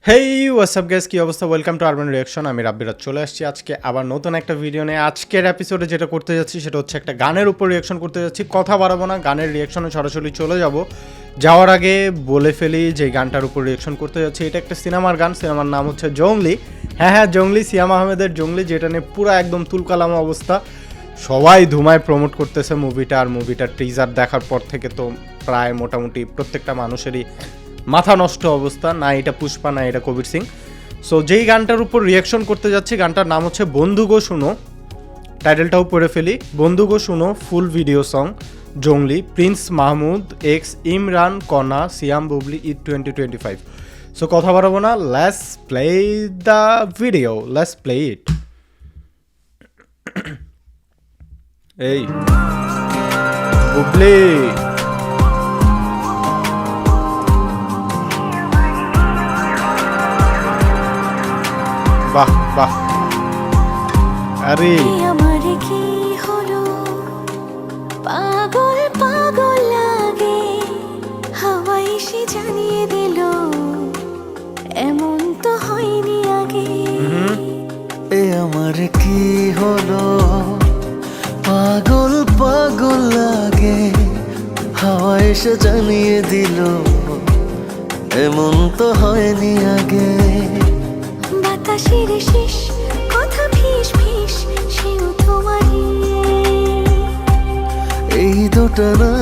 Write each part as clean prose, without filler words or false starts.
হেই WhatsApp guys, কি অবস্থা? Welcome to urban reaction. আমি রাব্বিরাজ চলে আসছি আজকে আবার নতুন একটা ভিডিও নিয়ে। আজকের এপিসোডে যেটা করতে যাচ্ছি সেটা হচ্ছে একটা গানের উপর রিয়াকশন করতে যাচ্ছি। কথা বাড়াবো না, গানের রিয়াকশনে সরাসরি চলে যাব। যাওয়ার আগে বলে ফেলি যে গানটার উপর রিয়াকশন করতে যাচ্ছি এটা একটা সিনেমার গান। সিনেমার নাম হচ্ছে জংলি। হ্যাঁ, জংলি, সিয়াম আহমেদের জংলি, যেটা নিয়ে পুরো একদম তুলকালাম অবস্থা। সবাই ধুমায় প্রমোট করতেছে মুভিটা, আর মুভিটার টিজার দেখার পর থেকে তো প্রায় মোটামুটি প্রত্যেকটা মানুষেরই মাথা নষ্ট অবস্থা। না এটা পুষ্পা, না এটা কবির সিং। সো যেই গানটার উপর রিয়াকশন করতে যাচ্ছি, গানটার নাম হচ্ছে বন্ধু গো শুনো। টাইটেলটাও পড়ে ফেলি, বন্ধু গো শুনো, ফুল ভিডিও সং, জংলি, প্রিন্স মাহমুদ এক্স ইমরান কনা সিয়াম বুবলি ঈদ 2025। সো কথা বাড়াবো না, let's play the video, let's play it. এই বুবলি, বাহ বাহ, আরে আমার কি হলো, পাগল পাগল লাগে, হাওয়া এসে জানিয়ে দিল এমন তো হয়নি আগে। এ আমার কি হলো, পাগল পাগল লাগে, হাওয়া এসে জানিয়ে দিল এমন তো হয়নি আগে। বাতাসের শেষ কথা ফিস ফিস, সেও তোমারই। এই দুটো না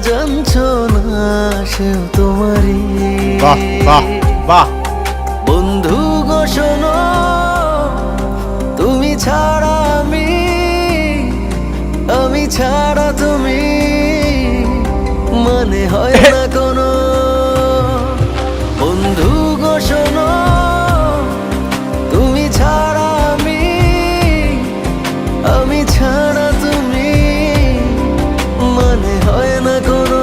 জানছো না, সেও তোমারই। বাহ বাহ বাহ। বন্ধু গো শোনো, তুমি ছাড়া আমি ছাড়া তুমি, মানে হয় না কোনো। বন্ধু গো শোনো, তুমি ছাড়া আমি ছাড়া তুমি, মানে হয় না কোনো।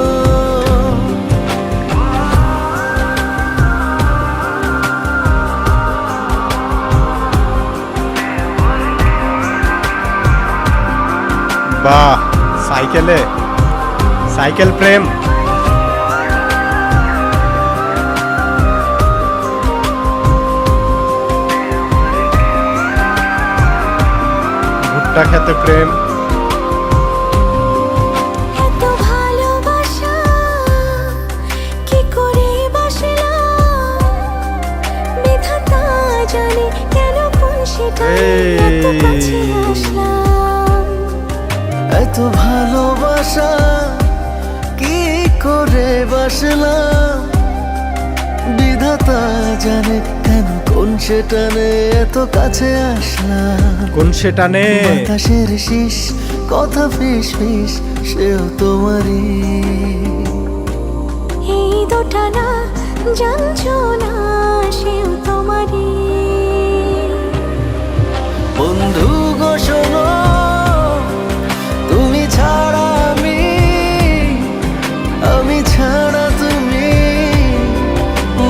বাহ, সাইকেল প্রেম। ভুট্টা খেতে প্রেম। এত ভালোবাসা কি করে বাসলাম, বিধাতা জানে কেন কোন সেটা এত কাছে আসলাম। এত ভালোবাসা কি করে বাসলাম, বিধাতা জানে কেন কোন সেটানে এত কাছে আসলাম। কোন সেটা নে? বাতাসের শীষ কথা ফিস ফিস, সেও তোমারই। এই দুটা না জানছো না, সেও তোমারই। বন্ধু গো শোনো, তুমি ছাড়া আমি ছাড়া তুমি,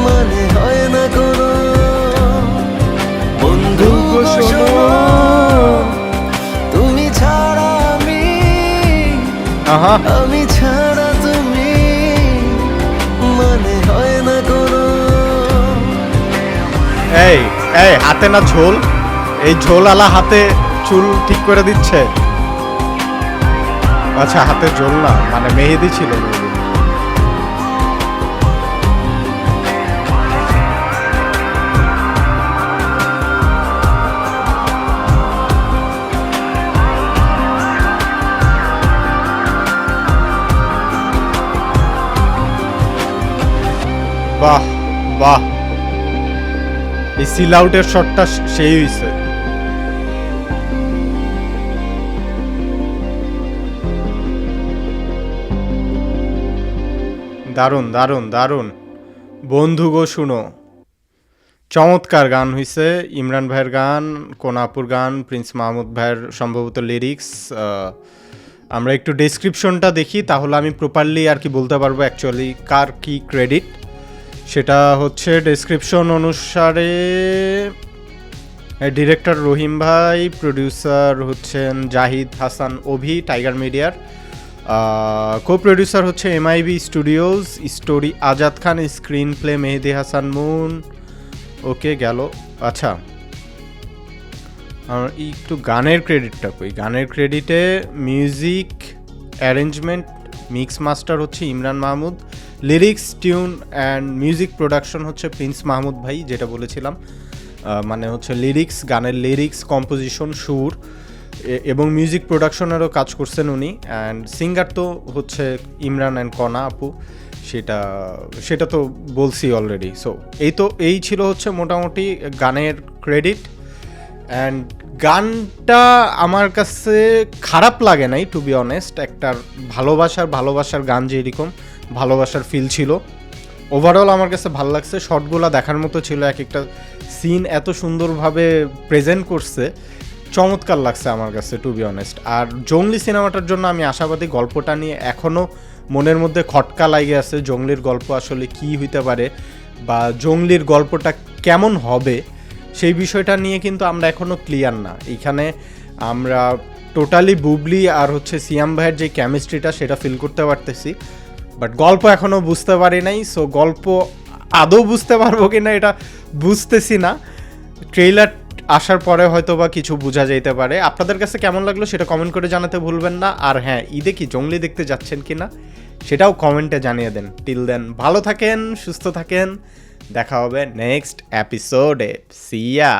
মানে হয় না কোনো। বন্ধু গো শোনো, তুমি ছাড়া আহা, আমি ছাড়া তুমি, মানে হয় না কোনো। এই এই হাতে না ঝোল, এই ঝোলওয়ালা হাতে চুল ঠিক করে দিচ্ছে। আচ্ছা, হাতে ঝোল না, মানে মেহেদি ছিল। বাহ বাহ, এই সিল আউটের শটটা সেই হইছে। দারুণ দারুণ দারুণ। বন্ধু গো শুনো, চমৎকার গান হইছে। ইমরান ভাইয়ের গান, কোনাপুর গান, প্রিন্স মাহমুদ ভাইয়ের সম্ভবত লিরিক্স। আমরা একটু ডেসক্রিপশনটা দেখি, তাহলে আমি প্রপারলি আর কি বলতে পারবো অ্যাকচুয়ালি কার কি ক্রেডিট। সেটা হচ্ছে ডেসক্রিপশন অনুসারে ডিরেক্টর রহিম ভাই, প্রডিউসার হচ্ছেন জাহিদ হাসান অভি টাইগার মিডিয়ার, কো প্রডিউসার হচ্ছে MIB স্টুডিওজ, স্টোরি আজাদ খান, screen play Mehedi Hasan moon, ওকে গেল। আচ্ছা আমার একটু গানের ক্রেডিটটা কই। গানের ক্রেডিটে মিউজিক অ্যারেঞ্জমেন্ট মিক্স মাস্টার হচ্ছে Imran Mahmud, lyrics tune and music production হচ্ছে প্রিন্স মাহমুদ ভাই, যেটা বলেছিলাম। মানে হচ্ছে লিরিক্স, গানের লিরিক্স, কম্পোজিশন, সুর এবং মিউজিক প্রোডাকশনেরও কাজ করছেন উনি। অ্যান্ড সিঙ্গার তো হচ্ছে ইমরান অ্যান্ড কনা আপু, সেটা তো বলছি অলরেডি। সো এই ছিল হচ্ছে মোটামুটি গানের ক্রেডিট। অ্যান্ড গানটা আমার কাছে খারাপ লাগে নাই, টু বি অনেস্ট। একটা ভালোবাসার গান, যেরকম ভালোবাসার ফিল ছিল, ওভারঅল আমার কাছে ভালো লাগছে। শর্টগুলো দেখার মতো ছিল, এক একটা সিন এত সুন্দরভাবে প্রেজেন্ট করছে, চমৎকার লাগছে আমার কাছে, টু বি অনেস্ট। আর জঙ্গলি সিনেমাটার জন্য আমি আশাবাদী। গল্পটা নিয়ে এখনও মনের মধ্যে খটকা লাগে আছে, জঙ্গলির গল্প আসলে কি হইতে পারে বা জঙ্গলির গল্পটা কেমন হবে, সেই বিষয়টা নিয়ে কিন্তু আমরা এখনও ক্লিয়ার না। এইখানে আমরা টোটালি বুবলি আর হচ্ছে সিয়াম ভাইয়ের যে কেমিস্ট্রিটা, সেটা ফিল করতে পারতেছি, বাট গল্প এখনও বুঝতে পারি নাই। সো গল্প আদৌ বুঝতে পারবো কি না এটা বুঝতেছি না। ট্রেইলার আসার পরে হয়তো বা কিছু বোঝা যেতে পারে। আপনাদের কাছে কেমন লাগলো সেটা কমেন্ট করে জানাতে ভুলবেন না। আর হ্যাঁ, ঈদে কি জঙ্গলি দেখতে যাচ্ছেন কি না সেটাও কমেন্টে জানিয়ে দেন। টিল দেন ভালো থাকেন, সুস্থ থাকেন, দেখা হবে নেক্সট এপিসোডে। সি ইয়া।